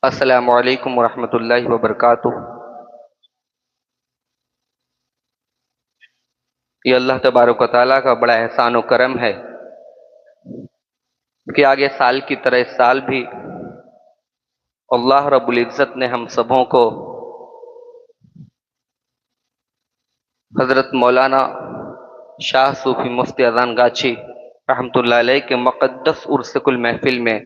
السلام علیکم ورحمۃ اللہ وبرکاتہ۔ یہ اللہ تبارک و تعالیٰ کا بڑا احسان و کرم ہے کہ آگے سال کی طرح اس سال بھی اللہ رب العزت نے ہم سبوں کو حضرت مولانا شاہ صوفی مفتی اذان گاچھی رحمۃ اللہ علیہ کے مقدس عرس کل محفل میں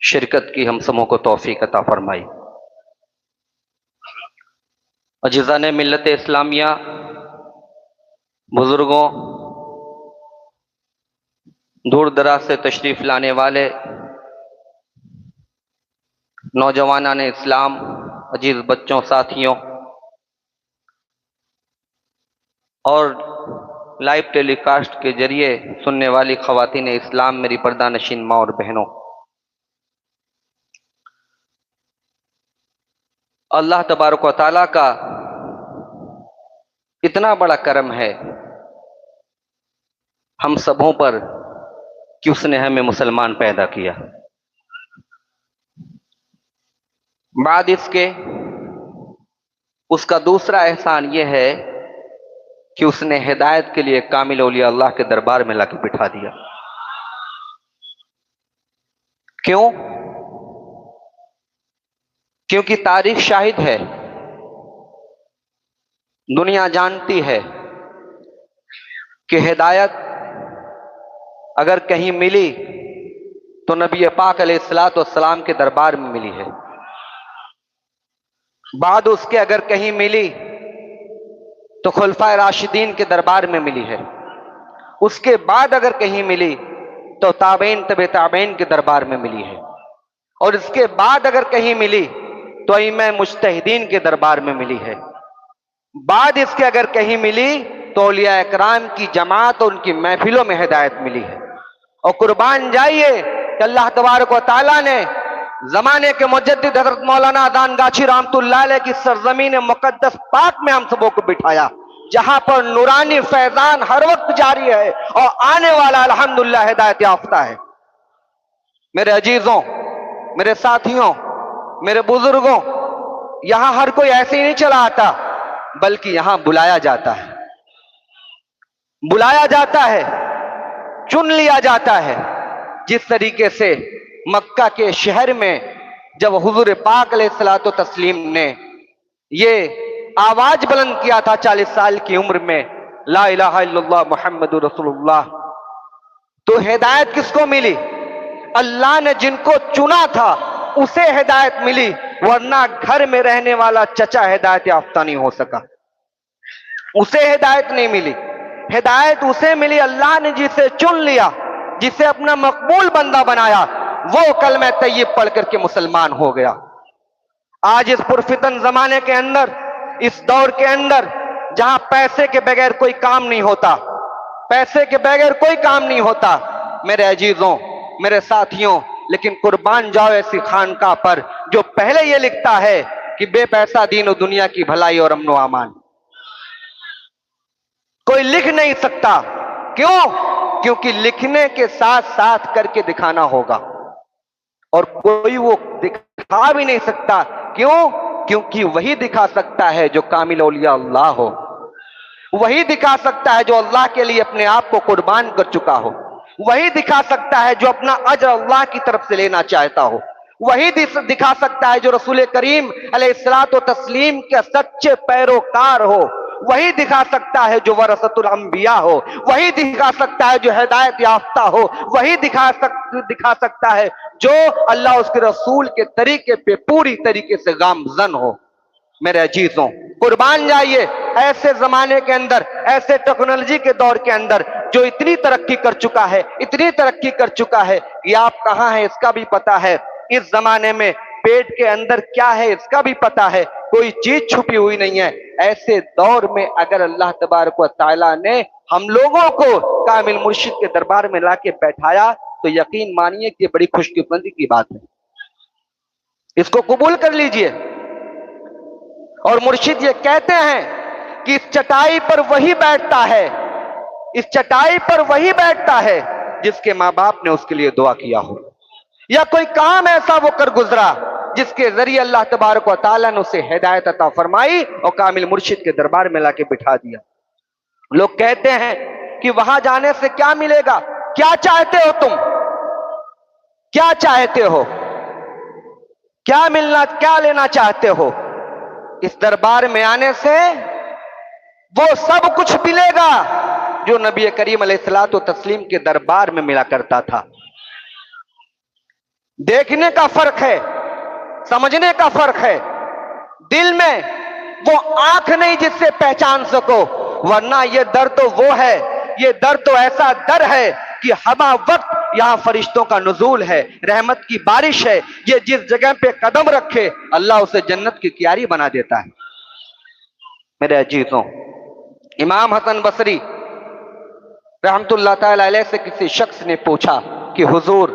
شرکت کی ہم سبوں کو توفیق عطا فرمائی۔ عزیزان ملت اسلامیہ، بزرگوں، دور دراز سے تشریف لانے والے نوجوانان اسلام، عزیز بچوں، ساتھیوں اور لائیو ٹیلی کاسٹ کے ذریعے سننے والی خواتین اسلام، میری پردہ نشین ماں اور بہنوں، اللہ تبارک و تعالیٰ کا اتنا بڑا کرم ہے ہم سبوں پر کہ اس نے ہمیں مسلمان پیدا کیا۔ بعد اس کے اس کا دوسرا احسان یہ ہے کہ اس نے ہدایت کے لیے کامل اولیاء اللہ کے دربار میں لا کے بٹھا دیا۔ کیوں؟ کیونکہ تاریخ شاہد ہے، دنیا جانتی ہے کہ ہدایت اگر کہیں ملی تو نبی پاک علیہ الصلوۃ والسلام کے دربار میں ملی ہے، بعد اس کے اگر کہیں ملی تو خلفائے راشدین کے دربار میں ملی ہے، اس کے بعد اگر کہیں ملی تو تابعین تبع تابعین کے دربار میں ملی ہے، اور اس کے بعد اگر کہیں ملی تو ائمہ مجتہدین کے دربار میں ملی ہے، بعد اس کے اگر کہیں ملی تو اولیاء اکرام کی جماعت اور ان کی محفلوں میں ہدایت ملی ہے۔ اور قربان جائیے کہ اللہ تبارک و تعالیٰ نے زمانے کے مجدد حضرت مولانا اذان گاچھی رحمۃ اللہ علیہ کی سرزمین مقدس پاک میں ہم سبوں کو بٹھایا، جہاں پر نورانی فیضان ہر وقت جاری ہے اور آنے والا الحمدللہ ہدایت یافتہ ہے۔ میرے عزیزوں، میرے ساتھیوں، میرے بزرگوں، یہاں ہر کوئی ایسے ہی نہیں چلا آتا، بلکہ یہاں بلایا جاتا ہے، بلایا جاتا ہے، چن لیا جاتا ہے۔ جس طریقے سے مکہ کے شہر میں جب حضور پاک علیہ الصلوۃ والتسلیم نے یہ آواز بلند کیا تھا 40 سال کی عمر میں، لا الہ الا اللہ محمد رسول اللہ، تو ہدایت کس کو ملی؟ اللہ نے جن کو چنا تھا اسے ہدایت ملی، ورنہ گھر میں رہنے والا چچا ہدایت یافتہ نہیں ہو سکا، اسے ہدایت نہیں ملی۔ ہدایت اسے ملی اللہ نے جسے چن لیا، جسے اپنا مقبول بندہ بنایا، وہ کلمہ طیب پڑھ کر کے مسلمان ہو گیا۔ آج اس پرفتن زمانے کے اندر، اس دور کے اندر جہاں پیسے کے بغیر کوئی کام نہیں ہوتا، پیسے کے بغیر کوئی کام نہیں ہوتا میرے عزیزوں، میرے ساتھیوں، لیکن قربان جاؤ ایسی خانقاہ پر جو پہلے یہ لکھتا ہے کہ بے پیسہ دین و دنیا کی بھلائی اور امن و امان۔ کوئی لکھ نہیں سکتا، کیوں؟ کیونکہ لکھنے کے ساتھ ساتھ کر کے دکھانا ہوگا، اور کوئی وہ دکھا بھی نہیں سکتا، کیوں؟ کیونکہ وہی دکھا سکتا ہے جو کامل اولیاء اللہ ہو، وہی دکھا سکتا ہے جو اللہ کے لیے اپنے آپ کو قربان کر چکا ہو، وہی دکھا سکتا ہے جو اپنا اجر اللہ کی طرف سے لینا چاہتا ہو، وہی دکھا سکتا ہے جو رسول کریم علیہ الصلوۃ والتسلیم کے سچے پیروکار ہو، وہی دکھا سکتا ہے جو ورثۃ الانبیاء ہو، وہی دکھا سکتا ہے جو ہدایت یافتہ ہو، وہی دکھا سکتا ہے جو اللہ اس کے رسول کے طریقے پہ پوری طریقے سے گامزن ہو۔ میرے عزیزوں، قربان جائیے ایسے زمانے کے اندر، ایسے ٹیکنالوجی کے دور کے اندر جو اتنی ترقی کر چکا ہے، اتنی ترقی کر چکا ہے کہ آپ کہاں ہیں اس کا بھی پتا ہے، اس زمانے میں پیٹ کے اندر کیا ہے اس کا بھی پتا ہے، کوئی چیز چھپی ہوئی نہیں ہے۔ ایسے دور میں اگر اللہ تبارک و تعالیٰ نے ہم لوگوں کو کامل مرشد کے دربار میں لا کے بیٹھایا تو یقین مانیے کہ بڑی خوش قسمتی کی بات ہے، اس کو قبول کر لیجئے۔ اور مرشد یہ کہتے ہیں کہ اس چٹائی پر وہی بیٹھتا ہے، اس چٹائی پر وہی بیٹھتا ہے جس کے ماں باپ نے اس کے لیے دعا کیا ہو، یا کوئی کام ایسا وہ کر گزرا جس کے ذریعے اللہ تبارک و تعالیٰ نے اسے ہدایت عطا فرمائی اور کامل مرشد کے دربار میں لا کے بٹھا دیا۔ لوگ کہتے ہیں کہ وہاں جانے سے کیا ملے گا؟ کیا چاہتے ہو تم؟ کیا چاہتے ہو؟ کیا ملنا، کیا لینا چاہتے ہو؟ اس دربار میں آنے سے وہ سب کچھ ملے گا جو نبی کریم علیہ الصلوۃ والتسلیم کے دربار میں ملا کرتا تھا۔ دیکھنے کا فرق ہے، سمجھنے کا فرق ہے، دل میں وہ آنکھ نہیں جس سے پہچان سکو، ورنہ یہ در تو وہ ہے، یہ در تو ایسا در ہے کہ ہمہ وقت یہاں فرشتوں کا نزول ہے، رحمت کی بارش ہے، یہ جس جگہ پہ قدم رکھے اللہ اسے جنت کی کیاری بنا دیتا ہے۔ میرے عزیزوں، امام حسن بصری رحمت اللہ تعالی علیہ سے کسی شخص نے پوچھا کہ حضور،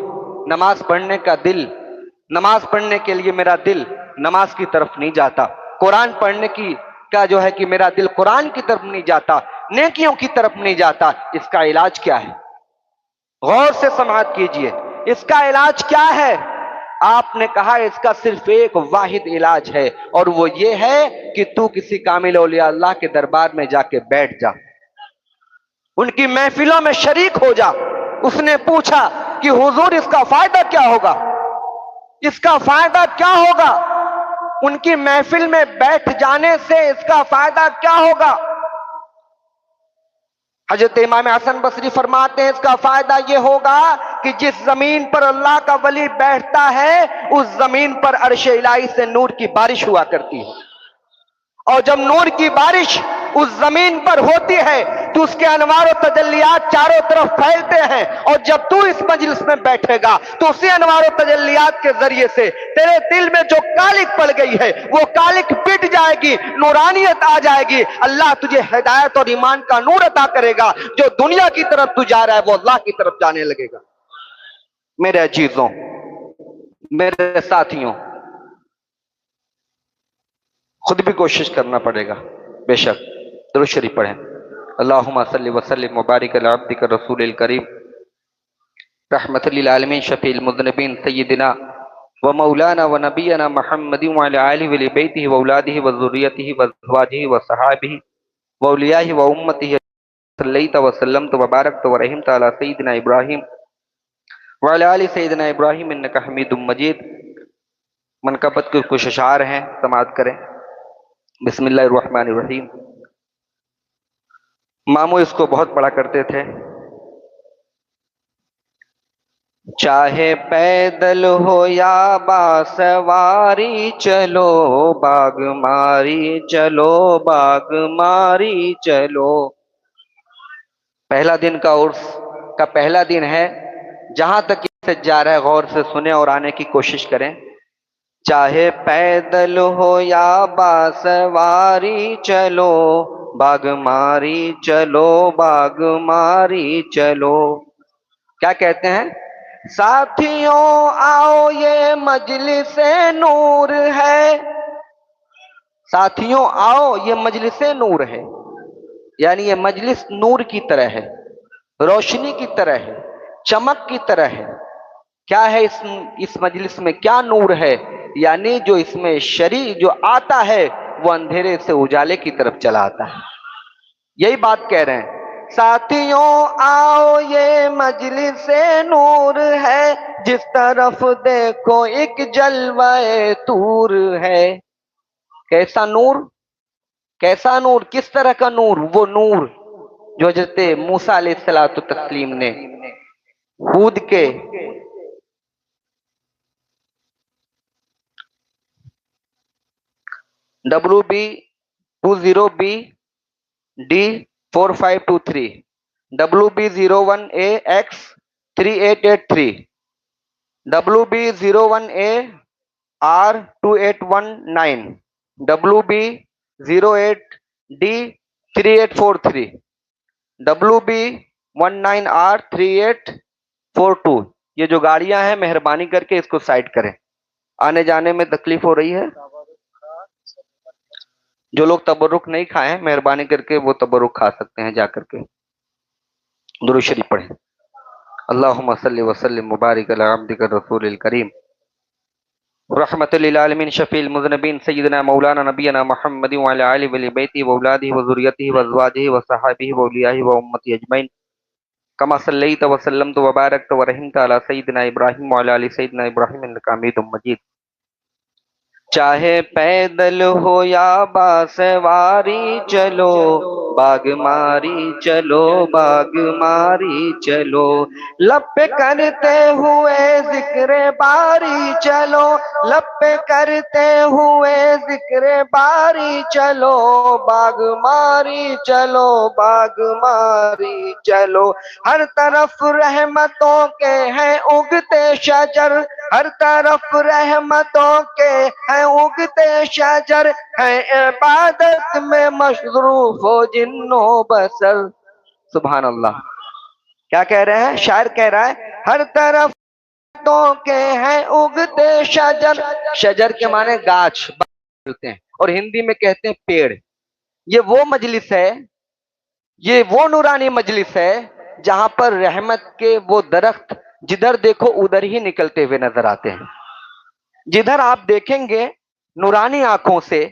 نماز پڑھنے کا دل، نماز پڑھنے کے لیے میرا دل نماز کی طرف نہیں جاتا، قرآن پڑھنے کی کا جو ہے کہ میرا دل قرآن کی طرف نہیں جاتا، نیکیوں کی طرف نہیں جاتا، اس کا علاج کیا ہے؟ غور سے سماعت کیجئے، اس کا علاج کیا ہے؟ آپ نے کہا اس کا صرف ایک واحد علاج ہے، اور وہ یہ ہے کہ تو کسی کامل اولیاء اللہ کے دربار میں جا کے بیٹھ جا، ان کی محفلوں میں شریک ہو جا۔ اس نے پوچھا کہ حضور اس کا فائدہ کیا ہوگا؟ اس کا فائدہ کیا ہوگا؟ ان کی محفل میں بیٹھ جانے سے اس کا فائدہ کیا ہوگا؟ حضرت امام حسن بصری فرماتے ہیں اس کا فائدہ یہ ہوگا کہ جس زمین پر اللہ کا ولی بیٹھتا ہے اس زمین پر عرش الہی سے نور کی بارش ہوا کرتی ہے، اور جب نور کی بارش اس زمین پر ہوتی ہے تو اس کے انوار و تجلیات چاروں طرف پھیلتے ہیں، اور جب تو اس مجلس میں بیٹھے گا تو اسی انوار و تجلیات کے ذریعے سے تیرے دل میں جو کالک پڑ گئی ہے وہ کالک پٹ جائے گی، نورانیت آ جائے گی، اللہ تجھے ہدایت اور ایمان کا نور عطا کرے گا، جو دنیا کی طرف تو جا رہا ہے وہ اللہ کی طرف جانے لگے گا۔ میرے عزیزوں، میرے ساتھیوں، خود بھی کوشش کرنا پڑے گا، بے شک درود شریف پڑھیں۔ اللہم صلی وسلم مبارک علی عبدک رسول الکریم رحمت للعالمین شفیع المذنبین سیدنا و مولانا و نبینا محمد وعلی آلہ ولی بیتہ و اولادہ و ذریتہ و ازواجہ و صحابہ و اولیاءہ و امتہ صلیت و سلمت و بارکت و رحمت علی سیدنا ابراہیم وعلی آل سیدنا ابراہیم انکا حمید مجید۔ منقبت کے کچھ اشعار ہیں، سماعت کریں۔ بسم اللہ الرحمن الرحیم۔ ماموں اس کو بہت پڑھا کرتے تھے۔ چاہے پیدل ہو یا باسواری چلو، باغ ماری چلو، باغ ماری چلو۔ پہلا دن کا عرس کا پہلا دن ہے، جہاں تک سے جا رہا ہے غور سے سنیں اور آنے کی کوشش کریں۔ چاہے پیدل ہو یا باسواری چلو، باغ ماری چلو، باغ ماری چلو۔ کیا کہتے ہیں؟ ساتھیوں آؤ یہ مجلس نور ہے، ساتھیوں آؤ یہ مجلس نور ہے، یعنی یہ مجلس نور کی طرح ہے، روشنی کی طرح ہے، چمک کی طرح ہے۔ کیا ہے اس مجلس میں؟ کیا نور ہے؟ یعنی جو اس میں شرع جو آتا ہے وہ اندھیرے سے اجالے کی طرف چلا آتا ہے۔ یہی بات کہہ رہے ہیں، ساتھیوں آؤ یہ مجلس نور ہے، جس طرف دیکھو ایک جلوہ طور ہے۔ کیسا نور؟ کیسا نور؟ کس طرح کا نور؟ وہ نور جو حضرت موسیٰ علیہ السلام نے ہود کے WB20BD4523 WB01AX3883 WB01AR2819 WB08D3843 WB19R3842۔ یہ جو گاڑیاں ہیں مہربانی کر کے اس کو سائڈ کریں، آنے جانے میں تکلیف ہو رہی ہے۔ جو لوگ تبرک نہیں کھائے ہیں مہربانی کر کے وہ تبرک کھا سکتے ہیں جا کر کے۔ درود شریف پڑھیں۔ اللہم صلی وسلم مبارک علی عبدک الرسول الکریم رحمت للعالمین شفیع المذنبین سیدنا مولانا نبینا محمد وعلی آلہ ولی بیتہ واولادہ وذریتہ وازواجہ وصحابہ واولیاءہ وامتہ اجمعین کما صلیت وسلمت وبارکت ورحمت علی سیدنا ابراہیم وعلی آل سیدنا ابراہیم انک حمید مجید۔ چاہے پیدل ہو یا باسواری چلو، باغ ماری چلو، باغ ماری چلو، لب پہ کرتے ہوئے ذکر باری چلو، لب پہ کرتے ہوئے ذکر باری چلو، باغ ماری چلو، باغ ماری چلو، ہر طرف رحمتوں کے ہیں اگتے شجر، ہر طرف رحمتوں کے ہیں اگتے شجر، ہیں عبادت میں مصروف ہو جن و بشر۔ سبحان اللہ، کیا کہہ رہے ہیں؟ شاعر کہہ رہا ہے ہر طرف تو کے ہیں اگتے شجر، شجر کے معنی گاچھ بولتے ہیں اور ہندی میں کہتے ہیں پیڑ۔ یہ وہ مجلس ہے، یہ وہ نورانی مجلس ہے جہاں پر رحمت کے وہ درخت جدھر دیکھو ادھر ہی نکلتے ہوئے نظر آتے ہیں۔ جدھر آپ دیکھیں گے نورانی آنکھوں سے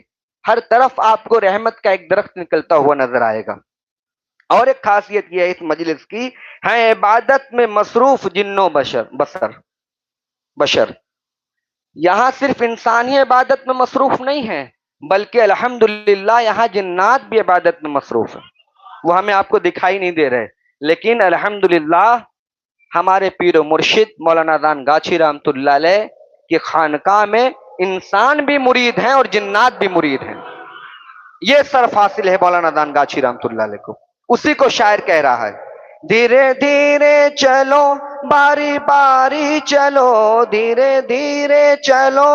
ہر طرف آپ کو رحمت کا ایک درخت نکلتا ہوا نظر آئے گا۔ اور ایک خاصیت یہ ہے اس مجلس کی، ہے عبادت میں مصروف جن و بشر۔ یہاں صرف انسانی عبادت میں مصروف نہیں ہے بلکہ الحمدللہ یہاں جنات بھی عبادت میں مصروف ہیں، وہ ہمیں آپ کو دکھائی نہیں دے رہے، لیکن الحمدللہ ہمارے پیر و مرشد مولانا دان گاچھی رحمۃ اللہ علیہ کی خانقاہ میں انسان بھی مرید ہیں اور جنات بھی مرید ہیں۔ یہ سرف حاصل ہے مولانا دان گاچھی رحمۃ اللہ علیہ کو، اسی کو شاعر کہہ رہا ہے دھیرے دھیرے چلو باری باری چلو، دھیرے دھیرے چلو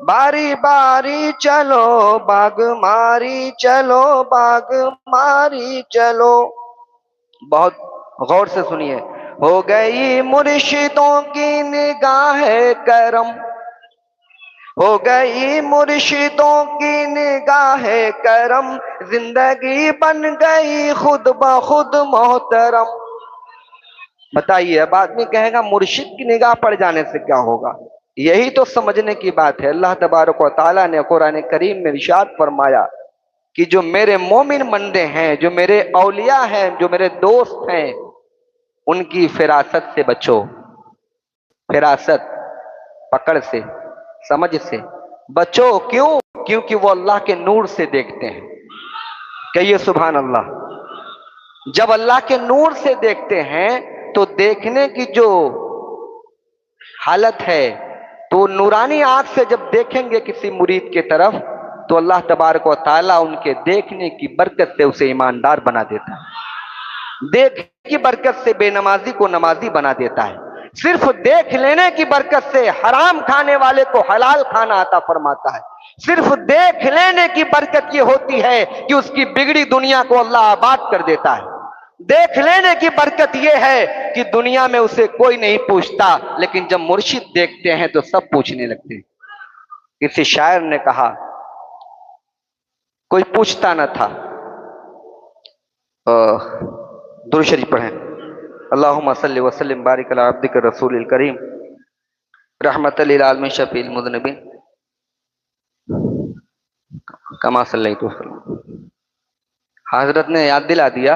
باری باری چلو، باغ ماری چلو، باغ ماری چلو۔ بہت غور سے سنیے، ہو گئی مرشدوں کی نگاہ کرم، ہو گئی مرشدوں کی نگاہ کرم، زندگی بن گئی خود بخود محترم۔ بتائیے اب آدمی کہے گا مرشد کی نگاہ پڑ جانے سے کیا ہوگا؟ یہی تو سمجھنے کی بات ہے۔ اللہ تبارک و تعالیٰ نے قرآن کریم میں ارشاد فرمایا کہ جو میرے مومن بندے ہیں، جو میرے اولیاء ہیں، جو میرے دوست ہیں، ان کی فراست سے بچو۔ فراست پکڑ سے، سمجھ سے بچو، کیوں؟ کیونکہ وہ اللہ کے نور سے دیکھتے ہیں۔ کہیے سبحان اللہ۔ جب اللہ کے نور سے دیکھتے ہیں تو دیکھنے کی جو حالت ہے، تو نورانی آنکھ سے جب دیکھیں گے کسی مرید کے طرف تو اللہ تبارک و تعالیٰ ان کے دیکھنے کی برکت سے اسے ایماندار بنا دیتا ہے، دیکھنے کی برکت سے بے نمازی کو نمازی بنا دیتا ہے، صرف دیکھ لینے کی برکت سے حرام کھانے والے کو حلال کھانا عطا فرماتا ہے، صرف دیکھ لینے کی برکت یہ ہوتی ہے کہ اس کی بگڑی دنیا کو اللہ آباد کر دیتا ہے، دیکھ لینے کی برکت یہ ہے کہ دنیا میں اسے کوئی نہیں پوچھتا، لیکن جب مرشد دیکھتے ہیں تو سب پوچھنے لگتے ہیں۔ کسی شاعر نے کہا کوئی پوچھتا نہ تھا۔ درود شریف پڑھیں، اللہم صلی وسلم بارک علی عبدک الرسول الکریم رحمت للعالمین شفیع المذنبین کما صلیت وسلم۔ حضرت نے یاد دلا دیا،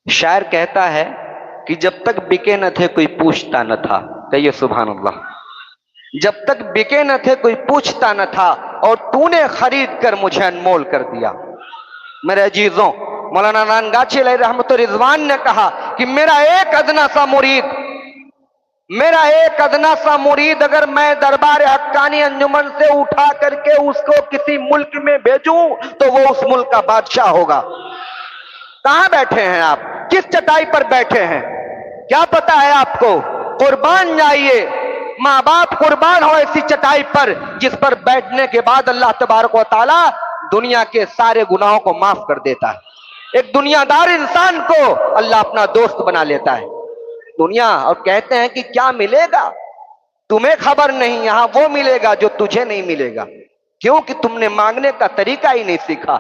شاعر کہتا ہے کہ جب تک بکے نہ تھے کوئی پوچھتا نہ تھا۔ کہیے سبحان اللہ۔ جب تک بکے نہ تھے کوئی پوچھتا نہ تھا اور تو نے خرید کر مجھے انمول کر دیا۔ میرے عزیزوں، مولانا دان گاچھی علیہ رحمت و رضوان نے کہا کہ میرا ایک ادنا سا مرید اگر میں دربار حقانی انجمن سے اٹھا کر کے اس کو کسی ملک میں بھیجوں تو وہ اس ملک کا بادشاہ ہوگا۔ کہاں بیٹھے ہیں آپ؟ کس چٹائی پر بیٹھے ہیں؟ کیا پتا ہے آپ کو؟ قربان جائیے، ماں باپ قربان ہو ایسی چٹائی پر جس پر بیٹھنے کے بعد اللہ تبارک و تعالی دنیا کے سارے گناہوں کو معاف کر دیتا ہے۔ ایک دنیا دار انسان کو اللہ اپنا دوست بنا لیتا ہے دنیا، اور کہتے ہیں کہ کیا ملے گا تمہیں خبر نہیں، یہاں وہ ملے گا جو تجھے نہیں ملے گا، کیونکہ تم نے مانگنے کا طریقہ ہی نہیں سیکھا،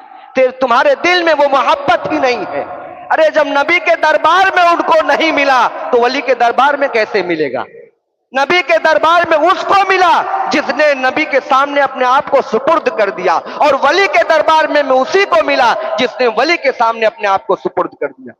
تمہارے دل میں وہ محبت ہی نہیں ہے۔ ارے جب نبی کے دربار میں ان کو نہیں ملا تو ولی کے دربار میں کیسے ملے گا؟ نبی کے دربار میں اس کو ملا جس نے نبی کے سامنے اپنے آپ کو سپرد کر دیا، اور ولی کے دربار میں اسی کو ملا جس نے ولی کے سامنے اپنے آپ کو سپرد کر دیا۔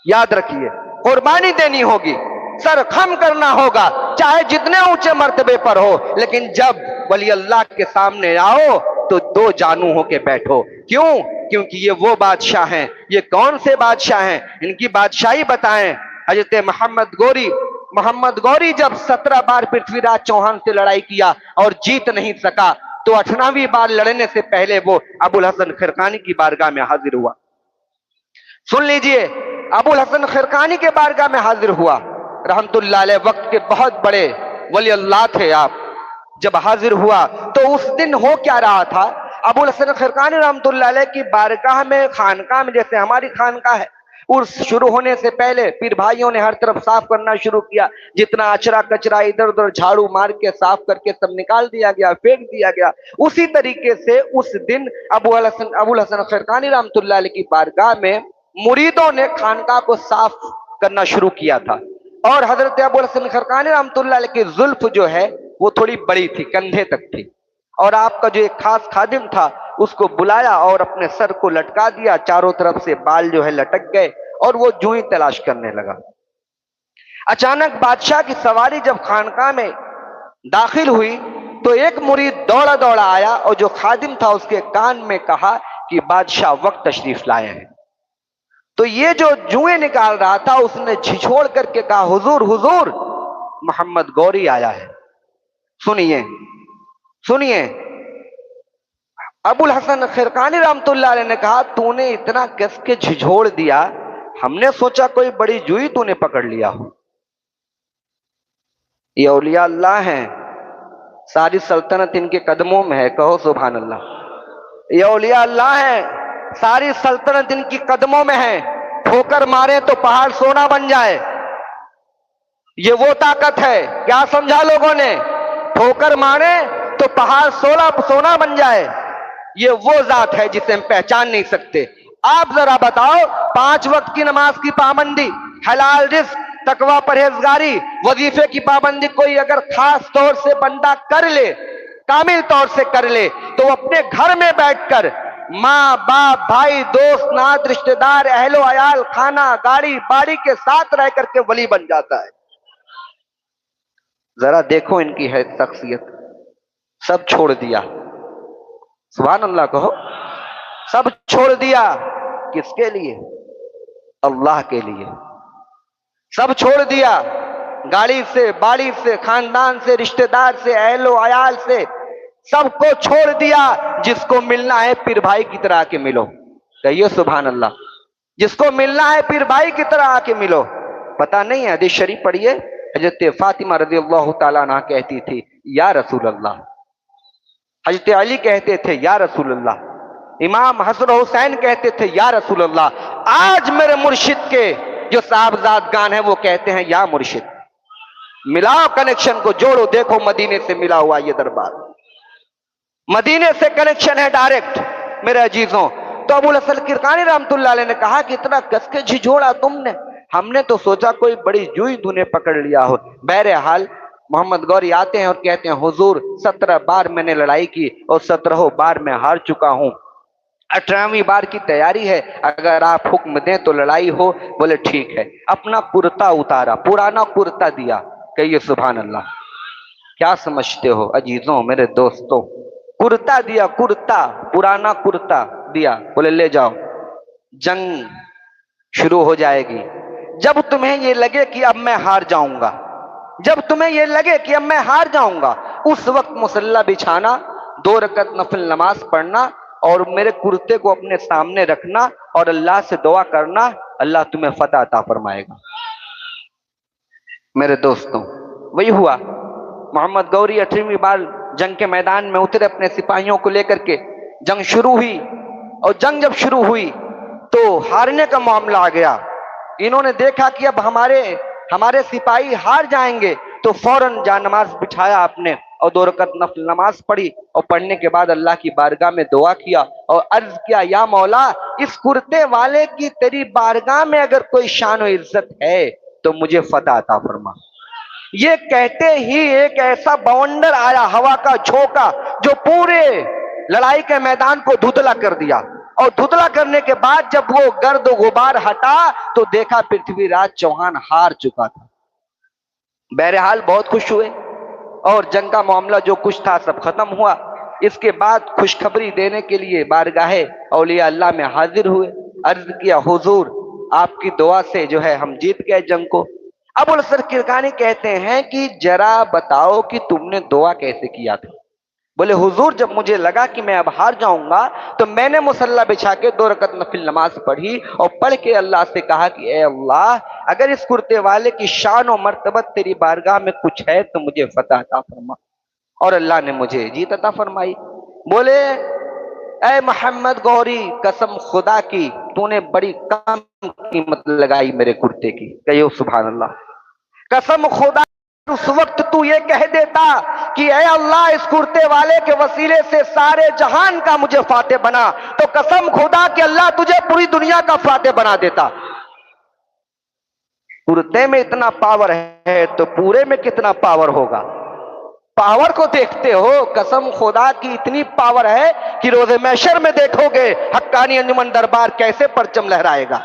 یاد رکھیے، قربانی دینی ہوگی، سر خم کرنا ہوگا، چاہے جتنے اونچے مرتبے پر ہو، لیکن جب ولی اللہ کے سامنے آؤ تو دو جانو ہو کے بیٹھو۔ کیوں؟ کیونکہ یہ وہ بادشاہ ہیں۔ یہ کون سے بادشاہ ہیں؟ ان کی بادشاہی بتائیں۔ حضرت محمد گوری جب 17 بار پرتھوی راج چوہان سے لڑائی کیا اور جیت نہیں سکا، تو 18ویں بار لڑنے سے پہلے وہ ابو الحسن خرقانی کی بارگاہ میں حاضر ہوا۔ سن لیجئے، ابو الحسن خرقانی کے بارگاہ میں حاضر ہوا، رحمت اللہ علیہ، وقت کے بہت بڑے ولی اللہ تھے آپ۔ جب حاضر ہوا تو اس دن ہو کیا رہا تھا؟ ابو الحسن خرقانی رحمت اللہ علیہ کی بارگاہ میں، خانقاہ میں، جیسے ہماری خانقاہ ہے، عرس شروع ہونے سے پہلے پیر بھائیوں نے ہر طرف صاف کرنا شروع کیا، جتنا اچرا کچرا ادھر ادھر جھاڑو مار کے صاف کر کے سب نکال دیا گیا، پھینک دیا گیا۔ اسی طریقے سے اس دن ابو الحسن خرقانی رحمت اللہ علیہ کی بارگاہ میں مریدوں نے خانقاہ کو صاف کرنا شروع کیا تھا، اور حضرت ابو الحسن خرقانی رحمت اللہ علیہ کی زلف جو ہے وہ تھوڑی بڑی تھی، کندھے تک تھی، اور آپ کا جو ایک خاص خادم تھا اس کو بلایا اور اپنے سر کو لٹکا دیا، چاروں طرف سے بال جو ہے لٹک گئے، اور وہ جوئیں تلاش کرنے لگا۔ اچانک بادشاہ کی سواری جب خانقاہ میں داخل ہوئی تو ایک مرید دوڑا دوڑا آیا، اور جو خادم تھا اس کے کان میں کہا کہ بادشاہ وقت تشریف لائے ہیں۔ تو یہ جو جوئیں نکال رہا تھا اس نے جھنجھوڑ کر کے کہا، حضور حضور، محمد گوری آیا ہے۔ سنیے، ابو الحسن خرقانی رحمت اللہ علیہ نے کہا، تو نے اتنا کس کے جھنجھوڑ دیا، ہم نے سوچا کوئی بڑی جوئی تو نے پکڑ لیا ہو۔ یہ اولیاء اللہ ہیں، ساری سلطنت ان کے قدموں میں ہے، کہو سبحان اللہ۔ یہ اولیاء اللہ ہیں، ساری سلطنت ان کی قدموں میں ہے، ٹھوکر مارے تو پہاڑ سونا بن جائے، یہ وہ طاقت ہے۔ کیا سمجھا لوگوں نے؟ ٹھوکر مارے تو پہاڑ سونا بن جائے، یہ وہ ذات ہے جسے ہم پہچان نہیں سکتے۔ آپ ذرا بتاؤ، 5 وقت کی نماز کی پابندی، حلال رزق، تقوی، پرہیزگاری، وظیفے کی پابندی کوئی اگر خاص طور سے بندہ کر لے، کامل طور سے کر لے، تو وہ اپنے گھر میں بیٹھ کر ماں باپ بھائی دوست نات رشتہ دار اہل و عیال کھانا گاڑی باڑی کے ساتھ رہ کر کے ولی بن جاتا ہے۔ ذرا دیکھو ان کی ہے شخصیت، سب چھوڑ دیا، سبحان اللہ کہو، سب چھوڑ دیا، کس کے لیے؟ اللہ کے لیے۔ سب چھوڑ دیا، گاڑی سے باڑی سے خاندان سے رشتہ دار سے اہل و عیال سے، سب کو چھوڑ دیا۔ جس کو ملنا ہے پیر بھائی کی طرح آ کے ملو، کہیے سبحان اللہ۔ جس کو ملنا ہے پیر بھائی کی طرح آ کے ملو۔ پتہ نہیں ہے، حدیث شریف پڑھیے، حضرت فاطمہ رضی اللہ تعالیٰ عنہ کہتی تھی، یا رسول اللہ۔ حضرت علی کہتے تھے، یا رسول اللہ۔ امام حسن و حسین کہتے تھے، یا رسول اللہ۔ آج میرے مرشد کے جو صاحبزادگان ہیں وہ کہتے ہیں، یا مرشد۔ ملاؤ کنیکشن کو، جوڑو، دیکھو مدینے سے ملا ہوا یہ دربار، مدینے سے کنیکشن ہے ڈائریکٹ میرے عزیزوں۔ تو ابو الحسن خرقانی رحمت اللہ علیہ نے کہا کہ اتنا کس کے جھنجھوڑا تم نے، ہم نے تو سوچا کوئی بڑی جوئی تو نے پکڑ لیا ہو۔ بہرحال محمد گوری آتے ہیں اور کہتے ہیں، حضور 17 بار میں نے لڑائی کی اور 17 بار میں ہار چکا ہوں، 18ویں بار کی تیاری ہے، اگر آپ حکم دیں تو لڑائی ہو۔ بولے ٹھیک ہے۔ اپنا کرتا اتارا، پرانا کرتا دیا، کہیے سبحان اللہ۔ کیا سمجھتے ہو عزیزوں میرے دوستوں؟ کرتا دیا، کرتا، پرانا کرتا دیا، بولے لے جاؤ، جنگ شروع ہو جائے گی۔ جب تمہیں یہ لگے کہ اب میں ہار جاؤں گا، جب تمہیں یہ لگے کہ اب میں ہار جاؤں گا، اس وقت مصلی بچھانا، 2 رکعت نفل نماز پڑھنا اور میرے کرتے کو اپنے سامنے رکھنا اور اللہ سے دعا کرنا، اللہ تمہیں فتح عطا فرمائے گا۔ میرے دوستوں وہی ہوا۔ محمد گوری 18ویں بار جنگ کے میدان میں اترے اپنے سپاہیوں کو لے کر کے، جنگ شروع ہوئی، اور جنگ جب شروع ہوئی تو ہارنے کا معاملہ آ گیا۔ انہوں نے دیکھا کہ اب ہمارے سپاہی ہار جائیں گے، تو فوراً جا نماز بٹھایا آپ نے اور 2 رکعت نفل نماز پڑھی، اور پڑھنے کے بعد اللہ کی بارگاہ میں دعا کیا اور عرض کیا، یا مولا، اس کرتے والے کی تیری بارگاہ میں اگر کوئی شان و عزت ہے تو مجھے فتح عطا فرما، یہ کہتے ہی ایک ایسا بونڈر آیا، ہوا کا جھونکا، جو پورے لڑائی کے میدان کو دھندلا کر دیا، اور دھندلا کرنے کے بعد جب وہ گرد و غبار ہٹا تو دیکھا پرتھوی راج چوہان ہار چکا تھا۔ بہرحال بہت خوش ہوئے، اور جنگ کا معاملہ جو کچھ تھا سب ختم ہوا۔ اس کے بعد خوشخبری دینے کے لیے بارگاہ اولیاء اللہ میں حاضر ہوئے، عرض کیا حضور آپ کی دعا سے جو ہے ہم جیت گئے جنگ کو۔ ابو الاسود کرکانی کہتے ہیں کہ ذرا بتاؤ کہ تم نے دعا کیسے کیا تھا؟ بولے حضور جب مجھے لگا کہ میں اب ہار جاؤں گا تو میں نے مصلی بچھا کے 2 رکعت نفل نماز پڑھی، اور پڑھ کے اللہ سے کہا کہ اے اللہ اگر اس کرتے والے کی شان و مرتبت تیری بارگاہ میں کچھ ہے تو مجھے فتح عطا فرما، اور اللہ نے مجھے جیت عطا فرمائی۔ بولے اے محمد گوری قسم خدا کی تو نے بڑی کم قیمت لگائی میرے کرتے کی، کہیو سبحان اللہ۔ قسم خدا اس وقت تو یہ کہہ دیتا کہ اے اللہ اس کرتے والے کے وسیلے سے سارے جہان کا مجھے فاتح بنا، تو قسم خدا کہ اللہ تجھے پوری دنیا کا فاتح بنا دیتا۔ کرتے میں اتنا پاور ہے تو پورے میں کتنا پاور ہوگا؟ پاور کو دیکھتے ہو، قسم خدا کی اتنی پاور ہے کہ روز محشر میں دیکھو گے حقانی انجمن دربار کیسے پرچم لہرائے گا۔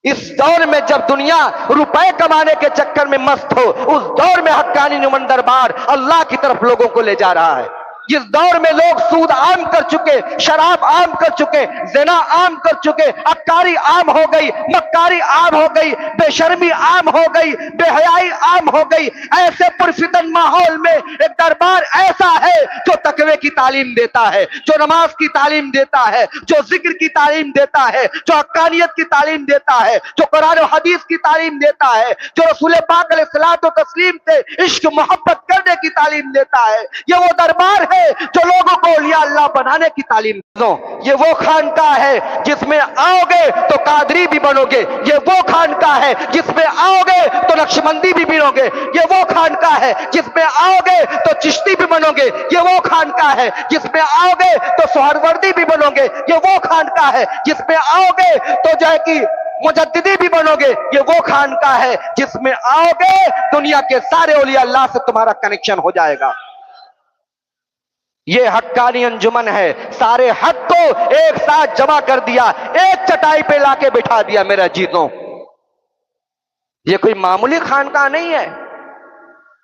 اس دور میں جب دنیا روپے کمانے کے چکر میں مست ہو، اس دور میں حقانی انجمن دربار اللہ کی طرف لوگوں کو لے جا رہا ہے۔ جس دور میں لوگ سود عام کر چکے، شراب عام کر چکے، زنا عام کر چکے، عکاری عام ہو گئی، مکاری عام ہو گئی، بے شرمی عام ہو گئی، بے حیائی عام ہو گئی، ایسے پرفتن ماحول میں ایک دربار ایسا ہے جو تقوی کی تعلیم دیتا ہے، جو نماز کی تعلیم دیتا ہے، جو ذکر کی تعلیم دیتا ہے، جو حقانیت کی تعلیم دیتا ہے، جو قرآن و حدیث کی تعلیم دیتا ہے، جو رسول پاک علیہ الصلوۃ والتسلیم سے عشق محبت کرنے کی تعلیم دیتا ہے۔ یہ وہ دربار ہے جو لوگوں کو اولیاء اللہ بنانے کی تعلیم دو۔ یہ وہ خانقاہ ہے جس میں آؤ گے تو قادری بھی بنو گے، یہ وہ خانقاہ ہے جس میں آؤ گے تو نقشبندی بھی بنو گے، یہ وہ خانقاہ ہے جس میں آؤ گے تو چشتی بھی بنو گے، یہ وہ خانقاہ ہے جس میں آؤ گے تو سہروردی بھی بنو گے، یہ وہ خانقاہ ہے جس میں آؤ گے تو جو ہے کہ مجددی بھی بنو گے، یہ وہ خانقاہ ہے جس میں آؤ گے دنیا کے سارے اولیاء اللہ سے تمہارا کنیکشن ہو جائے گا۔ یہ حقانی انجمن ہے، سارے حق کو ایک ساتھ جمع کر دیا، ایک چٹائی پہ لا کے بٹھا دیا میرا جیتوں۔ یہ کوئی معمولی خانقاہ نہیں ہے،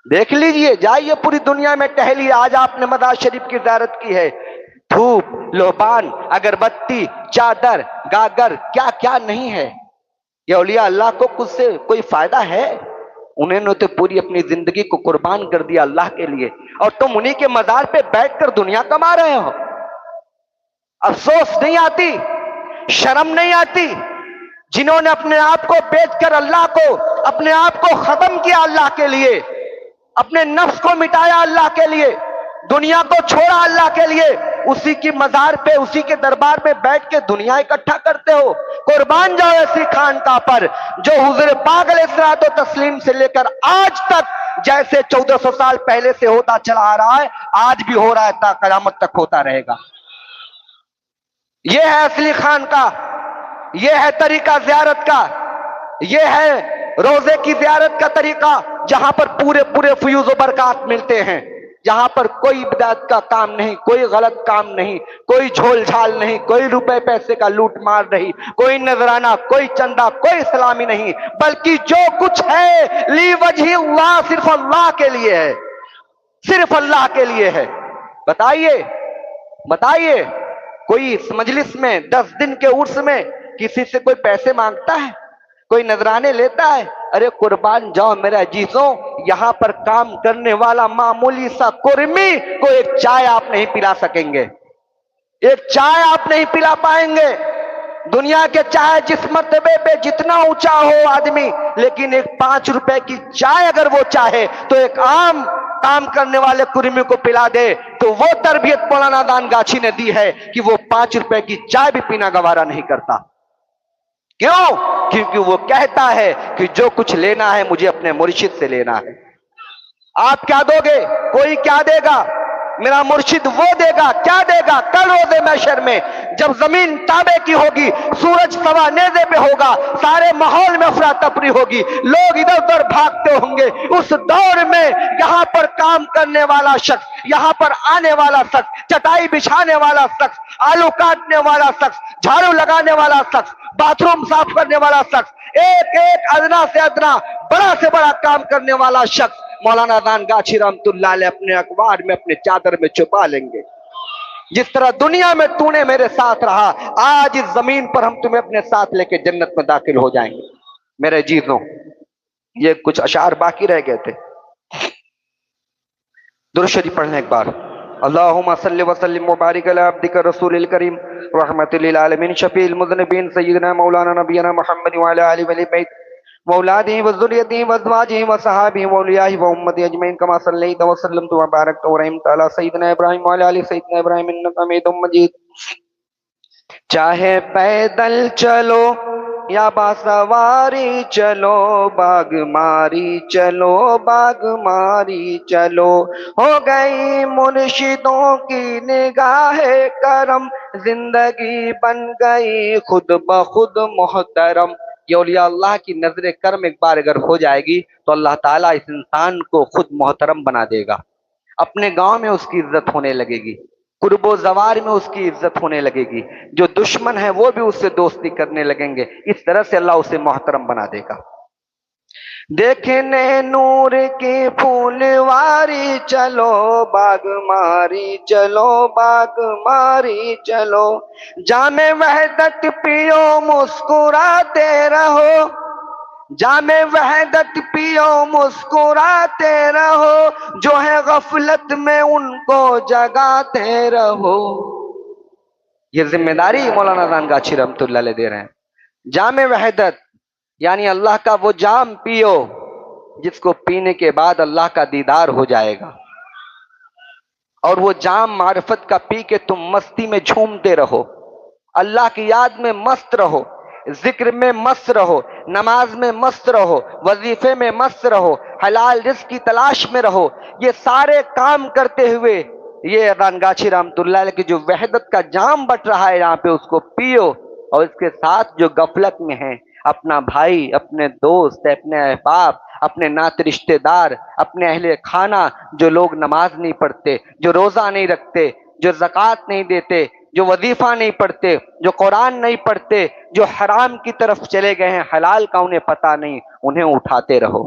دیکھ لیجئے، جائیے پوری دنیا میں ٹہلیے۔ آج آپ نے مزار شریف کی زیارت کی ہے، دھوپ، لوبان، اگربتی، چادر، گاگر، کیا کیا نہیں ہے۔ یہ اولیاء اللہ کو کچھ سے کوئی فائدہ ہے؟ انہوں نے تو پوری اپنی زندگی کو قربان کر دیا اللہ کے لیے، اور تم انہی کے مزار پہ بیٹھ کر دنیا کما رہے ہو۔ افسوس نہیں آتی، شرم نہیں آتی؟ جنہوں نے اپنے آپ کو بیچ کر اللہ کو، اپنے آپ کو ختم کیا اللہ کے لیے، اپنے نفس کو مٹایا اللہ کے لیے، دنیا کو چھوڑا اللہ کے لیے، اسی کی مزار پہ، اسی کے دربار میں بیٹھ کے دنیا اکٹھا کرتے ہو۔ قربان جاؤ ایسی خانقاہ پر جو حضور پاک علیہ الصلوۃ والتسلیم سے لے کر آج تک جیسے 1400 سال پہلے سے ہوتا چلا آ رہا ہے، آج بھی ہو رہا ہے، تا قیامت تک ہوتا رہے گا۔ یہ ہے اصلی خانقاہ، یہ ہے طریقہ زیارت کا، یہ ہے روزے کی زیارت کا طریقہ، جہاں پر پورے فیوز و برکات ملتے ہیں، جہاں پر کوئی بدعت کا کام نہیں، کوئی غلط کام نہیں، کوئی جھول جھال نہیں، کوئی روپے پیسے کا لوٹ مار نہیں، کوئی نذرانہ، کوئی چندہ، کوئی سلامی نہیں، بلکہ جو کچھ ہے لی وجہ اللہ، صرف اللہ کے لیے ہے، صرف اللہ کے لیے ہے۔ بتائیے کوئی اس مجلس میں 10 دن کے عرس میں کسی سے کوئی پیسے مانگتا ہے؟ کوئی نذرانے لیتا ہے؟ ارے قربان جاؤ میرا عزیزوں، یہاں پر کام کرنے والا معمولی سا کرمی کو ایک چائے آپ نہیں پلا سکیں گے، ایک چائے آپ نہیں پلا پائیں گے۔ دنیا کے چائے جس مرتبے پہ جتنا اونچا ہو آدمی، لیکن ایک 5 روپے کی چائے اگر وہ چاہے تو ایک عام کام کرنے والے کرمی کو پلا دے، تو وہ تربیت مولانا دان گاچھی نے دی ہے کہ وہ 5 روپے کی چائے بھی پینا گوارا نہیں کرتا۔ کیوں؟ کیونکہ وہ کہتا ہے کہ جو کچھ لینا ہے مجھے اپنے مرشد سے لینا ہے۔ آپ کیا دو گے؟ کوئی کیا دے گا؟ میرا مرشد وہ دے گا، کیا دے گا؟ کل روز محشر میں جب زمین تابے کی ہوگی، سورج سوا نیزے پہ ہوگا، سارے ماحول میں افراتفری ہوگی، لوگ ادھر ادھر بھاگتے ہوں گے، اس دور میں یہاں پر کام کرنے والا شخص، یہاں پر آنے والا شخص، چٹائی بچھانے والا شخص، آلو کاٹنے والا شخص، جھاڑو لگانے والا شخص، باتھ روم صاف کرنے والا شخص، ایک ایک ادنا سے ادنا، بڑا سے بڑا کام کرنے والا شخص مولانا دانگاچھی رحمت اللہ علیہ اپنے اخبار میں، اپنے چادر میں چھپا لیں گے۔ جس طرح دنیا میں تو نے میرے ساتھ رہا، آج اس زمین پر ہم تمہیں اپنے ساتھ لے کے جنت میں داخل ہو جائیں گے۔ میرے عزیزوں، یہ کچھ اشعار باقی رہ گئے تھے، درود شریف پڑھ لیں ایک بار۔ اللہم صلی وسلم وبارک علی عبدک رسول الکریم رحمت للعالمین شفیع المذنبین سیدنا مولانا نبینا محمد وعلی آلہ ولی بیت وأولادہ وذریتہ وازواجہ وصحابہ واولیاء وامتی اجمعین کما صلیت وسلمت وبارکت ورحمت علی سیدنا ابراہیم وعلی آلہ سیدنا ابراہیم انک حمید مجید۔ چاہے پیدل چلو یا باسواری چلو، باغ ماری چلو، باغ ماری چلو، ہو گئی مرشدوں کی نگاہ کرم، زندگی بن گئی خود بخود محترم۔ یہ اولیاء اللہ کی نظر کرم ایک بار اگر ہو جائے گی تو اللہ تعالیٰ اس انسان کو خود محترم بنا دے گا، اپنے گاؤں میں اس کی عزت ہونے لگے گی، قرب و زوار میں اس کی عزت ہونے لگے گی، جو دشمن ہے وہ بھی اس سے دوستی کرنے لگیں گے، اس طرح سے اللہ اسے محترم بنا دے گا۔ دیکھنے نور کی پھولواری چلو، باغ ماری چلو، باغ ماری چلو، جام وحدت پیو مسکراتے رہو، جام وحدت پیو مسکراتے رہو، جو ہے غفلت میں ان کو جگاتے رہو۔ یہ ذمہ داری مولانا دانگاچھی رحمت اللہ علیہ دے رہے ہیں۔ جام وحدت یعنی اللہ کا وہ جام پیو جس کو پینے کے بعد اللہ کا دیدار ہو جائے گا، اور وہ جام معرفت کا پی کے تم مستی میں جھومتے رہو، اللہ کی یاد میں مست رہو، ذکر میں مست رہو، نماز میں مست رہو، وظیفے میں مست رہو، حلال رزق کی تلاش میں رہو۔ یہ سارے کام کرتے ہوئے یہ دانگاچھی رحمت اللہ علیہ کی جو وحدت کا جام بٹ رہا ہے یہاں پہ، اس کو پیو، اور اس کے ساتھ جو غفلت میں ہیں، اپنا بھائی، اپنے دوست، اپنے احباب، اپنے نات رشتہ دار، اپنے اہل خانہ، جو لوگ نماز نہیں پڑھتے، جو روزہ نہیں رکھتے، جو زکوٰۃ نہیں دیتے، جو وظیفہ نہیں پڑھتے، جو قرآن نہیں پڑھتے، جو حرام کی طرف چلے گئے ہیں، حلال کا انہیں پتہ نہیں، انہیں اٹھاتے رہو،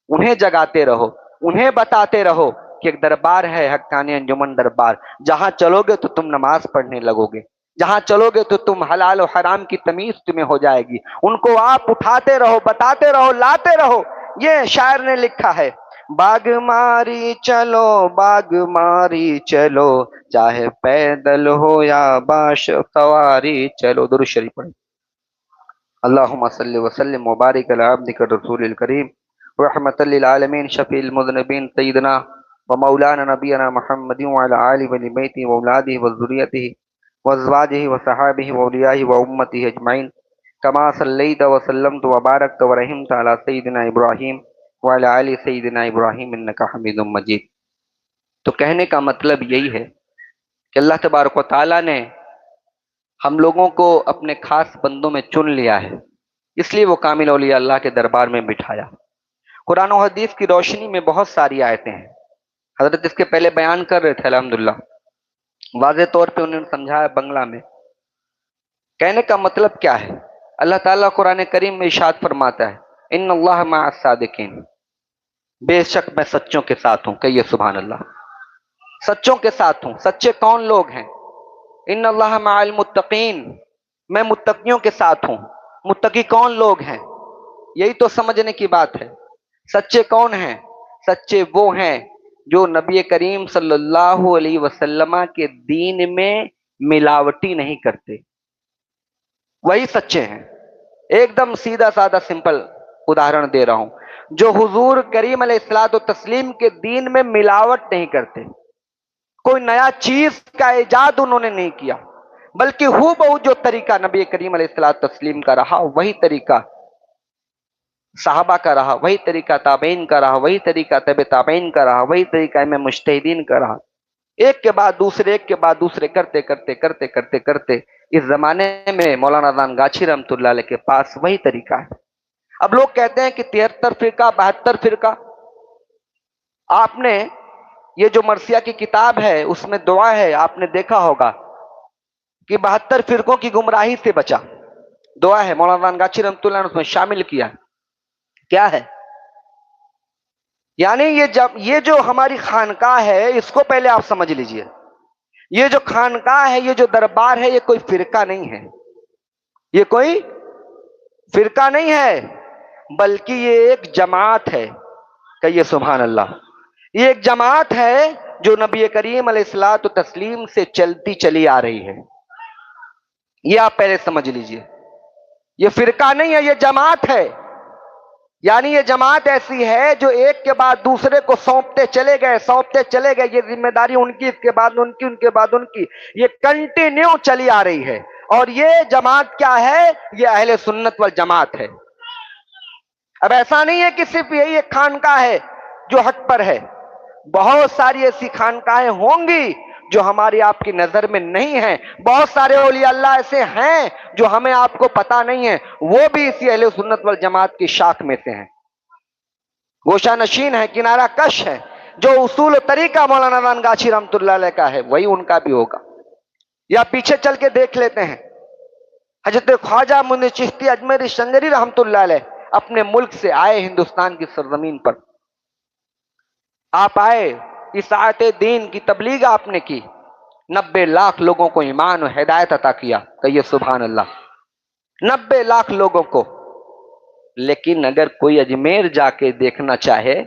انہیں جگاتے رہو، انہیں بتاتے رہو کہ ایک دربار ہے، حقانی انجمن دربار، جہاں چلو گے تو تم نماز پڑھنے لگو گے، جہاں چلو گے تو تم حلال و حرام کی تمیز تمہیں ہو جائے گی۔ ان کو آپ اٹھاتے رہو، بتاتے رہو، لاتے رہو۔ یہ شاعر نے لکھا ہے، باغ ماری چلو، باغ ماری چلو، چاہے پیدل ہو یا باش سواری چلو۔ درود شریف پڑھیں۔ اللہم صلی وسلم وبارک علی عبدک الرسول الکریم رحمت للعالمین شفیع المذنبین سیدنا و مولانا نبینا محمد وعلی آلہ ولی بیتہ واولادہ وذریتہ وازواجہ وصحابہ واولیاء وامتہ اجمعین کما صلیت وسلمت وبارکت ورحمت علی سیدنا ابراہیم وعلی آلہ سیدنا ابراہیم انک حمید مجید۔ تو کہنے کا مطلب یہی ہے کہ اللہ تبارک و تعالیٰ نے ہم لوگوں کو اپنے خاص بندوں میں چن لیا ہے، اس لیے وہ کامل اولیاء اللہ کے دربار میں بٹھایا۔ قرآن و حدیث کی روشنی میں بہت ساری آیتیں ہیں، حضرت اس کے پہلے بیان کر رہے تھے الحمدللہ، واضح طور پہ انہوں نے سمجھایا بنگلہ میں۔ کہنے کا مطلب کیا ہے؟ اللہ تعالیٰ قرآن کریم میں ارشاد فرماتا ہے، ان اللہ مع الصادقین، بے شک میں سچوں کے ساتھ ہوں۔ کہیے سبحان اللہ، سچوں کے ساتھ ہوں۔ سچے کون لوگ ہیں؟ ان اللہ مع المتقین، میں متقیوں کے ساتھ ہوں۔ متقی کون لوگ ہیں؟ یہی تو سمجھنے کی بات ہے۔ سچے کون ہیں؟ سچے وہ ہیں جو نبی کریم صلی اللہ علیہ وسلم کے دین میں ملاوٹی نہیں کرتے، وہی سچے ہیں۔ ایک دم سیدھا سادہ سمپل ادھارن دے رہا ہوں، جو حضور کریم علیہ الصلوۃ والتسلیم کے دین میں ملاوٹ نہیں کرتے، کوئی نیا چیز کا ایجاد انہوں نے نہیں کیا، بلکہ ہو بہو جو طریقہ نبی کریم علیہ الصلوۃ والتسلیم کا رہا وہی طریقہ صحابہ کا رہا، وہی طریقہ تابعین کا رہا، وہی طریقہ تبع تابعین کا رہا، وہی طریقہ میں مجتہدین کا رہا۔ ایک کے بعد دوسرے، ایک کے بعد دوسرے کرتے کرتے کرتے کرتے کرتے اس زمانے میں مولانا دانگاچھی رحمۃ اللہ علیہ کے پاس وہی طریقہ ہے۔ اب لوگ کہتے ہیں کہ 73 فرقہ 72 فرقہ۔ آپ نے یہ جو مرثیہ کی کتاب ہے اس میں دعا ہے، آپ نے دیکھا ہوگا کہ 72 فرقوں کی گمراہی سے بچا، دعا ہے مولانا دانگاچھی رحمۃ اللہ نے اس میں شامل کیا۔ کیا ہے؟ یعنی یہ جو ہماری خانقاہ ہے اس کو پہلے آپ سمجھ لیجئے، یہ جو خانقاہ ہے، یہ جو دربار ہے، یہ کوئی فرقہ نہیں ہے، یہ کوئی فرقہ نہیں ہے، بلکہ یہ ایک جماعت ہے۔ کہیے سبحان اللہ۔ یہ ایک جماعت ہے جو نبی کریم علیہ الصلوۃ والتسلیم سے چلتی چلی آ رہی ہے، یہ آپ پہلے سمجھ لیجئے۔ یہ فرقہ نہیں ہے، یہ جماعت ہے۔ یعنی یہ جماعت ایسی ہے جو ایک کے بعد دوسرے کو سونپتے چلے گئے، یہ ذمہ داری ان کی، اس کے بعد ان کی، ان کے بعد ان کی، یہ کنٹینیو چلی آ رہی ہے۔ اور یہ جماعت کیا ہے؟ یہ اہل سنت والجماعت ہے۔ اب ایسا نہیں ہے کہ صرف یہی ایک خانقاہ ہے جو حق پر ہے، بہت ساری ایسی خانقاہیں ہوں گی جو ہماری آپ کی نظر میں نہیں ہیں، بہت سارے اولیاء اللہ ایسے ہیں جو ہمیں آپ کو پتا نہیں ہے، وہ بھی اسی اہل سنت والجماعت کی شاخ میں سے ہیں، گوشہ نشین ہے، کنارہ کش ہے۔ جو اصول و طریقہ مولانا دانگاچھی رحمۃ اللہ علیہ کا ہے وہی ان کا بھی ہوگا۔ یا پیچھے چل کے دیکھ لیتے ہیں، حضرت خواجہ معین چشتی اجمیری سنجری رحمۃ اللہ علیہ اپنے ملک سے آئے ہندوستان کی سرزمین پر، آپ آئے، اطاعت دین کی تبلیغ آپ نے کی، 90 لاکھ لوگوں کو ایمان و ہدایت عطا کیا۔ کہیے سبحان اللہ، 90 لاکھ لوگوں کو۔ لیکن اگر کوئی اجمیر جا کے دیکھنا چاہے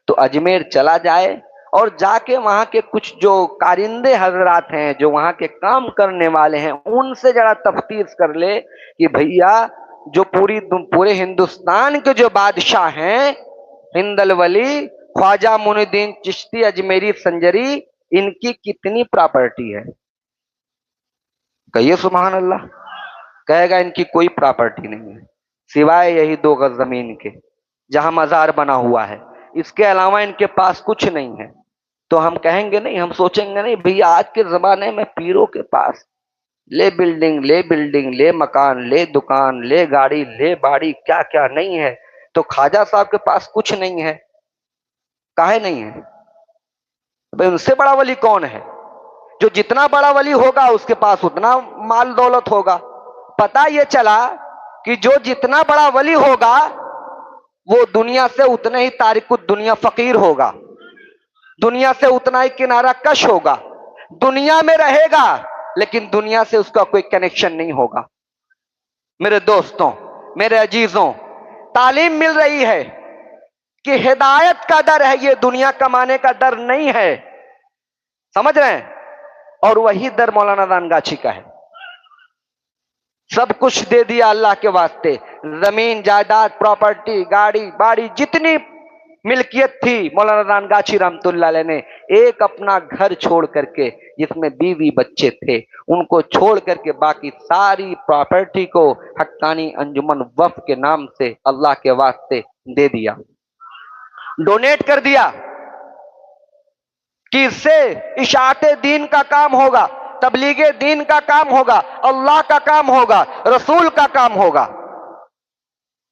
تو اجمیر چلا جائے اور جا کے وہاں کے کچھ جو کارندے حضرات ہیں، جو وہاں کے کام کرنے والے ہیں، ان سے ذرا تفتیش کر لے کہ بھیا جو پورے ہندوستان کے جو بادشاہ ہیں، ہند الولی خواجہ معین الدین چشتی اجمیری سنجری، ان کی کتنی پراپرٹی ہے؟ کہیے سبحان اللہ۔ کہے گا ان کی کوئی پراپرٹی نہیں ہے سوائے یہی 2 گز زمین کے جہاں مزار بنا ہوا ہے، اس کے علاوہ ان کے پاس کچھ نہیں ہے۔ تو ہم کہیں گے نہیں، ہم سوچیں گے نہیں بھئی آج کے زمانے میں پیروں کے پاس لے بلڈنگ لے مکان لے دکان لے گاڑی لے باڑی کیا کیا نہیں ہے، تو خواجہ صاحب کے پاس کچھ نہیں ہے، کاہے نہیں ہے؟ بھئی ان سے بڑا ولی کون ہے؟ جو جتنا بڑا ولی ہوگا اس کے پاس اتنا مال دولت ہوگا۔ پتہ یہ چلا کہ جو جتنا بڑا ولی ہوگا وہ دنیا سے اتنا ہی تارک الدنیا فقیر ہوگا، دنیا سے اتنا ہی کنارہ کش ہوگا، دنیا میں رہے گا لیکن دنیا سے اس کا کوئی کنیکشن نہیں ہوگا۔ میرے دوستوں، میرے عزیزوں، تعلیم مل رہی ہے کہ ہدایت کا در ہے، یہ دنیا کمانے کا در نہیں ہے، سمجھ رہے ہیں؟ اور وہی در مولانا دانگاچھی کا ہے۔ سب کچھ دے دیا اللہ کے واسطے، زمین جائیداد پراپرٹی گاڑی باڑی جتنی ملکیت تھی مولانا دانگاچھی رحمۃ اللہ علیہ نے ایک اپنا گھر چھوڑ کر کے، جس میں بیوی بچے تھے، ان کو چھوڑ کر کے باقی ساری پراپرٹی کو حقانی انجمن وقف کے نام سے اللہ کے واسطے دے دیا، ڈونیٹ کر دیا کہ اس سے اشاعت دین کا کام ہوگا، تبلیغ دین کا کام ہوگا، اللہ کا کام ہوگا، رسول کا کام ہوگا۔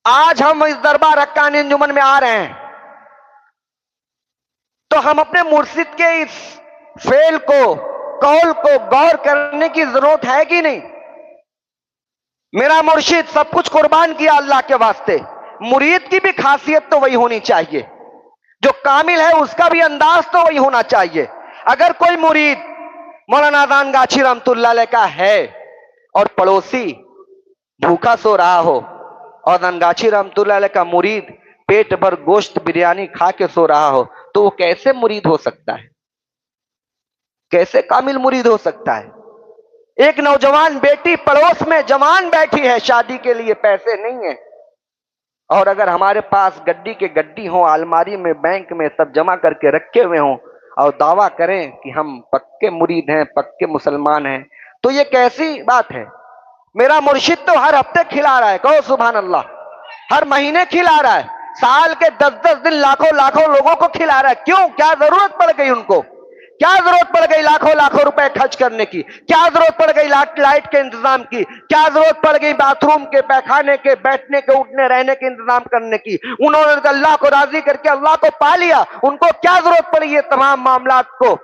آج ہم اس دربار حقانی انجمن میں آ رہے ہیں تو ہم اپنے مرشد کے اس فعل کو، قول کو غور کرنے کی ضرورت ہے کہ نہیں؟ میرا مرشد سب کچھ قربان کیا اللہ کے واسطے، مرید کی بھی خاصیت تو وہی ہونی چاہیے، جو کامل ہے اس کا بھی انداز تو وہی ہونا چاہیے۔ اگر کوئی مرید مولانا دانگاچھی رحمۃ اللہ علیہ کا ہے اور پڑوسی بھوکا سو رہا ہو، اور دانگاچھی رحمۃ اللہ علیہ کا مرید پیٹ بھر گوشت بریانی کھا کے سو رہا ہو، تو وہ کیسے مرید ہو سکتا ہے؟ کیسے کامل مرید ہو سکتا ہے؟ ایک نوجوان بیٹی پڑوس میں جوان بیٹھی ہے، شادی کے لیے پیسے نہیں ہیں، اور اگر ہمارے پاس گڈی کے گڈی ہوں، الماری میں بینک میں سب جمع کر کے رکھے ہوئے ہوں، اور دعویٰ کریں کہ ہم پکے مرید ہیں، پکے مسلمان ہیں، تو یہ کیسی بات ہے؟ میرا مرشد تو ہر ہفتے کھلا رہا ہے، کہو سبحان اللہ، ہر مہینے کھلا رہا ہے، سال کے 10 دن لاکھوں لوگوں کو کھلا رہا ہے۔ کیوں؟ کیا ضرورت پڑ گئی ان کو؟ کیا ضرورت پڑ گئی لاکھوں لاکھوں روپے خرچ کرنے کی؟ کیا ضرورت پڑ گئی لائٹ کے انتظام کی؟ کیا ضرورت پڑ گئی باتھ روم کے، پیخانے کے، بیٹھنے کے، اٹھنے رہنے کے انتظام کرنے کی؟ انہوں نے اللہ کو راضی کر کے اللہ کو پا لیا، ان کو کیا ضرورت پڑی یہ تمام معاملات کو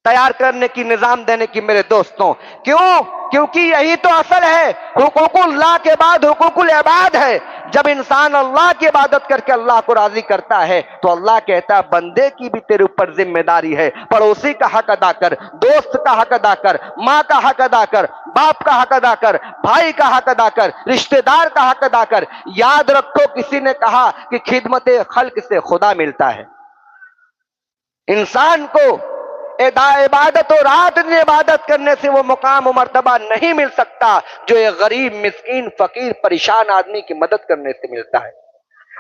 تیار کرنے کی، نظام دینے کی میرے دوستوں؟ کیوں؟ کیونکہ یہی تو اصل ہے، حقوق اللہ کے بعد حقوق العباد ہے۔ جب انسان اللہ کی عبادت کر کے اللہ کو راضی کرتا ہے تو اللہ کہتا ہے بندے کی بھی تیرے اوپر ذمہ داری ہے، پڑوسی کا حق ادا کر، دوست کا حق ادا کر، ماں کا حق ادا کر، باپ کا حق ادا کر، بھائی کا حق ادا کر، رشتہ دار کا حق ادا کر۔ یاد رکھو کسی نے کہا کہ خدمت خلق سے خدا ملتا ہے۔ انسان کو عبادت اور عادت عبادت کرنے سے وہ مقام و مرتبہ نہیں مل سکتا جو ایک غریب، مسکین، فقیر، پریشان آدمی کی مدد کرنے سے ملتا ہے۔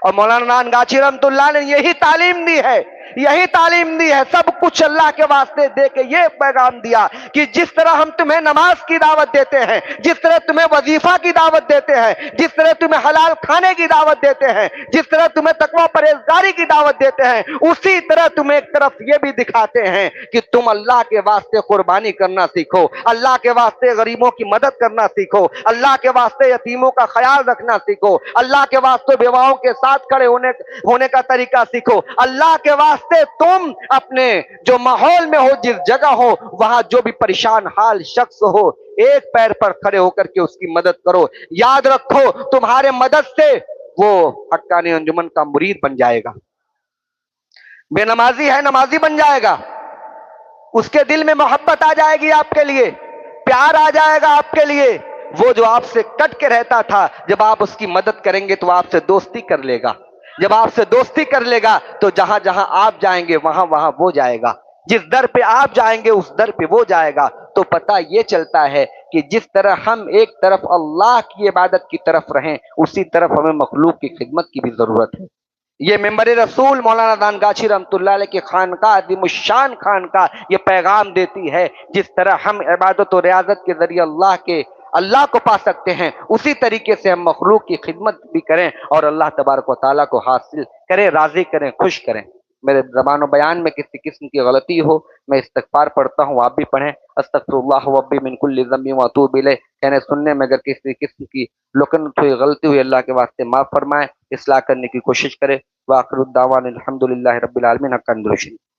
اور مولانا نانگاچھی رحمت اللہ نے یہی تعلیم دی ہے، یہی تعلیم دی ہے، سب کچھ اللہ کے واسطے دے کے یہ پیغام دیا کہ جس طرح ہم تمہیں نماز کی دعوت دیتے ہیں، جس طرح تمہیں وظیفہ کی دعوت دیتے ہیں، جس طرح تمہیں حلال کھانے کی دعوت دیتے ہیں، جس طرح تمہیں تقوی پرہیزگاری کی دعوت دیتے ہیں، اسی طرح تمہیں ایک طرف یہ بھی دکھاتے ہیں کہ تم اللہ کے واسطے قربانی کرنا سیکھو، اللہ کے واسطے غریبوں کی مدد کرنا سیکھو، اللہ کے واسطے یتیموں کا خیال رکھنا سیکھو، اللہ کے واسطے بیواؤں کے ساتھ کھڑے ہونے کا طریقہ سیکھو، اللہ کے واسطے تم اپنے جو ماحول میں ہو، جس جگہ ہو، وہاں جو بھی پریشان حال شخص ہو، ایک پیر پر کھڑے ہو کر کے اس کی مدد کرو۔ یاد رکھو تمہارے مدد سے وہ حقانی انجمن کا مرید بن جائے گا، بے نمازی ہے نمازی بن جائے گا، اس کے دل میں محبت آ جائے گی آپ کے لیے، پیار آ جائے گا آپ کے لیے۔ وہ جو آپ سے کٹ کے رہتا تھا، جب آپ اس کی مدد کریں گے تو آپ سے دوستی کر لے گا، جب آپ سے دوستی کر لے گا تو جہاں جہاں آپ جائیں گے وہاں وہاں وہ جائے گا، جس در پہ آپ جائیں گے اس در پہ وہ جائے گا۔ تو پتہ یہ چلتا ہے کہ جس طرح ہم ایک طرف اللہ کی عبادت کی طرف رہیں، اسی طرف ہمیں مخلوق کی خدمت کی بھی ضرورت ہے۔ یہ ممبر رسول مولانا نانگاچھی رحمت اللہ علیہ کی خانقاہ، عظیم الشان خانقاہ، یہ پیغام دیتی ہے جس طرح ہم عبادت و ریاضت کے ذریعے اللہ کو پا سکتے ہیں، اسی طریقے سے ہم مخلوق کی خدمت بھی کریں اور اللہ تبارک و تعالیٰ کو حاصل کریں، راضی کریں، خوش کریں۔ میرے زبان و بیان میں کسی قسم کی غلطی ہو، میں استغفار پڑھتا ہوں، آپ بھی پڑھیں۔ استغفر اللہ ربی من کل ذنب واتوب الیہ۔ کہنے سننے میں اگر کسی قسم کی لکنت ہوئی، غلطی ہوئی، اللہ کے واسطے معاف فرمائیں، اصلاح کرنے کی کوشش کریں۔ وآخر الدعوان الحمدللہ رب العالمین۔ حقاً درود شریف۔